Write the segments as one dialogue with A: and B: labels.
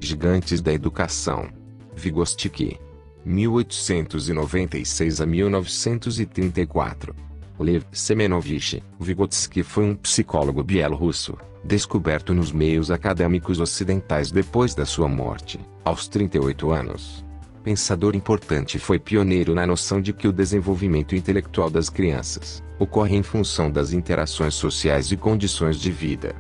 A: Gigantes da Educação. Vygotsky. 1896 a 1934. Lev Semenovich Vygotsky foi um psicólogo bielorrusso, descoberto nos meios acadêmicos ocidentais depois da sua morte, aos 38 anos. Pensador importante, foi pioneiro na noção de que o desenvolvimento intelectual das crianças ocorre em função das interações sociais e condições de vida.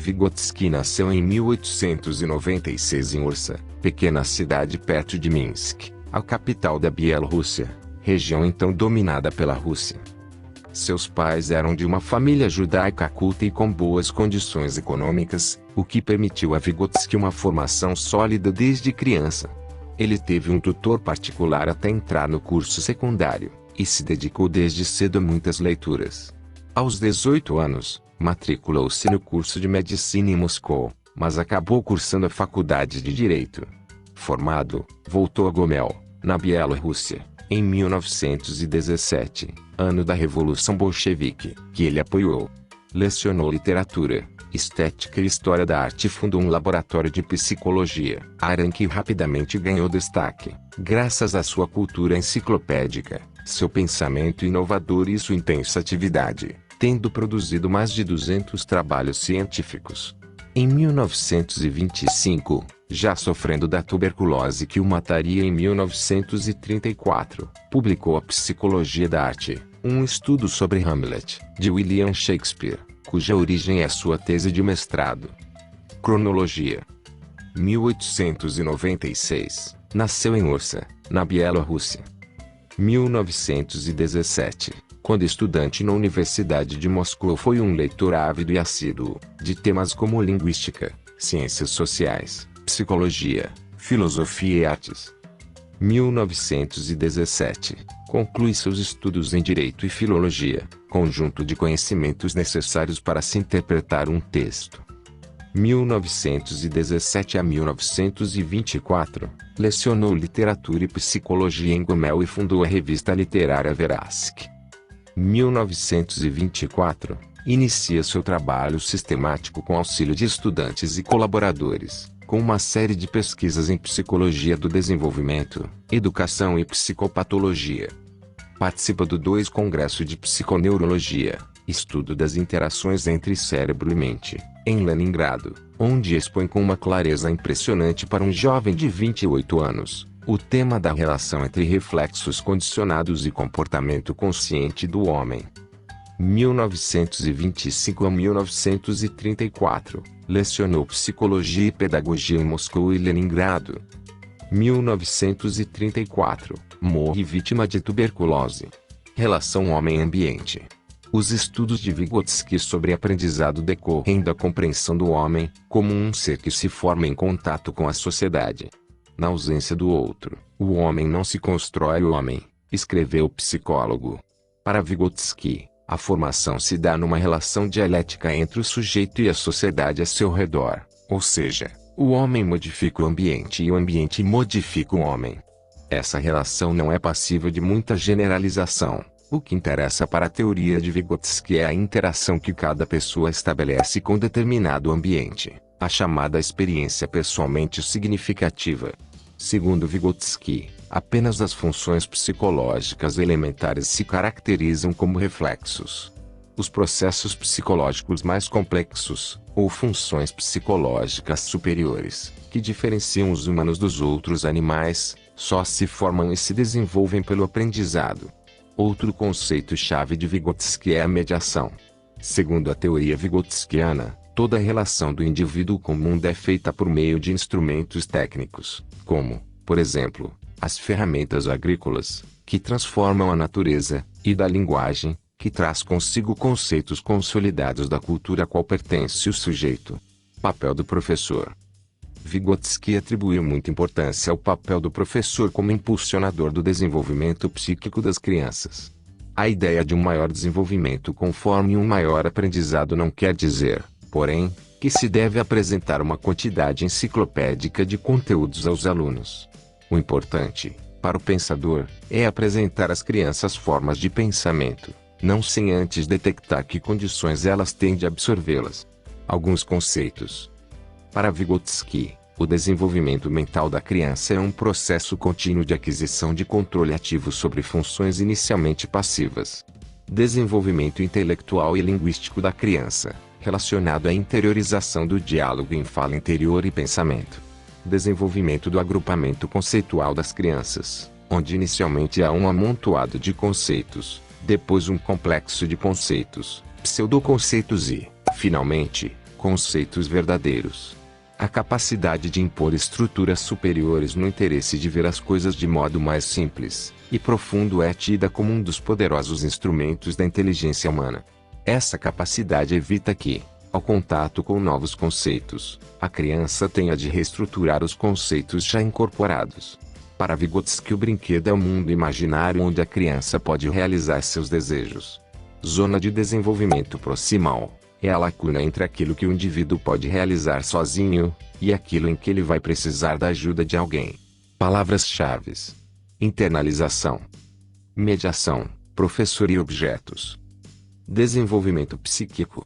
A: Vygotsky nasceu em 1896 em Ursa, pequena cidade perto de Minsk, a capital da Bielorrússia, região então dominada pela Rússia. Seus pais eram de uma família judaica culta e com boas condições econômicas, o que permitiu a Vygotsky uma formação sólida desde criança. Ele teve um tutor particular até entrar no curso secundário, e se dedicou desde cedo a muitas leituras. Aos 18 anos, matriculou-se no curso de medicina em Moscou, mas acabou cursando a faculdade de Direito. Formado, voltou a Gomel, na Bielorrússia, em 1917, ano da Revolução Bolchevique, que ele apoiou. Lecionou literatura, estética e história da arte e fundou um laboratório de psicologia, área em que rapidamente ganhou destaque, graças à sua cultura enciclopédica, seu pensamento inovador e sua intensa atividade, tendo produzido mais de 200 trabalhos científicos. Em 1925, já sofrendo da tuberculose que o mataria em 1934, publicou A Psicologia da Arte, um estudo sobre Hamlet, de William Shakespeare, cuja origem é sua tese de mestrado. Cronologia. 1896, nasceu em Ursa, na Bielorrússia. 1917, quando estudante na Universidade de Moscou, foi um leitor ávido e assíduo, de temas como linguística, ciências sociais, psicologia, filosofia e artes. 1917, conclui seus estudos em Direito e Filologia, conjunto de conhecimentos necessários para se interpretar um texto. 1917 a 1924, lecionou Literatura e Psicologia em Gomel e fundou a revista literária Verask. 1924, inicia seu trabalho sistemático com auxílio de estudantes e colaboradores, com uma série de pesquisas em psicologia do desenvolvimento, educação e psicopatologia. Participa do 2 Congresso de Psiconeurologia, estudo das interações entre cérebro e mente, em Leningrado, onde expõe com uma clareza impressionante para um jovem de 28 anos, o tema da relação entre reflexos condicionados e comportamento consciente do homem. 1925 a 1934, lecionou Psicologia e Pedagogia em Moscou e Leningrado. 1934, morre vítima de tuberculose. Relação homem-ambiente. Os estudos de Vygotsky sobre aprendizado decorrem da compreensão do homem, como um ser que se forma em contato com a sociedade. Na ausência do outro, o homem não se constrói o homem, escreveu o psicólogo. Para Vygotsky, a formação se dá numa relação dialética entre o sujeito e a sociedade a seu redor, ou seja, o homem modifica o ambiente e o ambiente modifica o homem. Essa relação não é passível de muita generalização. O que interessa para a teoria de Vygotsky é a interação que cada pessoa estabelece com determinado ambiente, a chamada experiência pessoalmente significativa. Segundo Vygotsky, apenas as funções psicológicas elementares se caracterizam como reflexos. Os processos psicológicos mais complexos, ou funções psicológicas superiores, que diferenciam os humanos dos outros animais, só se formam e se desenvolvem pelo aprendizado. Outro conceito-chave de Vygotsky é a mediação. Segundo a teoria vygotskiana, toda relação do indivíduo com o mundo é feita por meio de instrumentos técnicos, como, por exemplo, as ferramentas agrícolas, que transformam a natureza, e da linguagem, que traz consigo conceitos consolidados da cultura a qual pertence o sujeito. Papel do professor. Vygotsky atribuiu muita importância ao papel do professor como impulsionador do desenvolvimento psíquico das crianças. A ideia de um maior desenvolvimento conforme um maior aprendizado não quer dizer, porém, que se deve apresentar uma quantidade enciclopédica de conteúdos aos alunos. O importante, para o pensador, é apresentar às crianças formas de pensamento, não sem antes detectar que condições elas têm de absorvê-las. Alguns conceitos. Para Vygotsky, O desenvolvimento mental da criança é um processo contínuo de aquisição de controle ativo sobre funções inicialmente passivas. Desenvolvimento intelectual e linguístico da criança, relacionado à interiorização do diálogo em fala interior e pensamento. Desenvolvimento do agrupamento conceitual das crianças, onde inicialmente há um amontoado de conceitos, depois um complexo de conceitos, pseudoconceitos e, finalmente, conceitos verdadeiros. A capacidade de impor estruturas superiores no interesse de ver as coisas de modo mais simples e profundo é tida como um dos poderosos instrumentos da inteligência humana. Essa capacidade evita que, ao contato com novos conceitos, a criança tenha de reestruturar os conceitos já incorporados. Para Vygotsky, o brinquedo é o mundo imaginário onde a criança pode realizar seus desejos. Zona de desenvolvimento proximal é a lacuna entre aquilo que o indivíduo pode realizar sozinho e aquilo em que ele vai precisar da ajuda de alguém. Palavras-chave: internalização, mediação, professor e objetos. Desenvolvimento psíquico.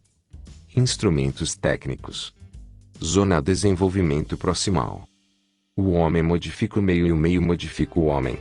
A: Instrumentos técnicos. Zona desenvolvimento proximal. O homem modifica o meio e o meio modifica o homem.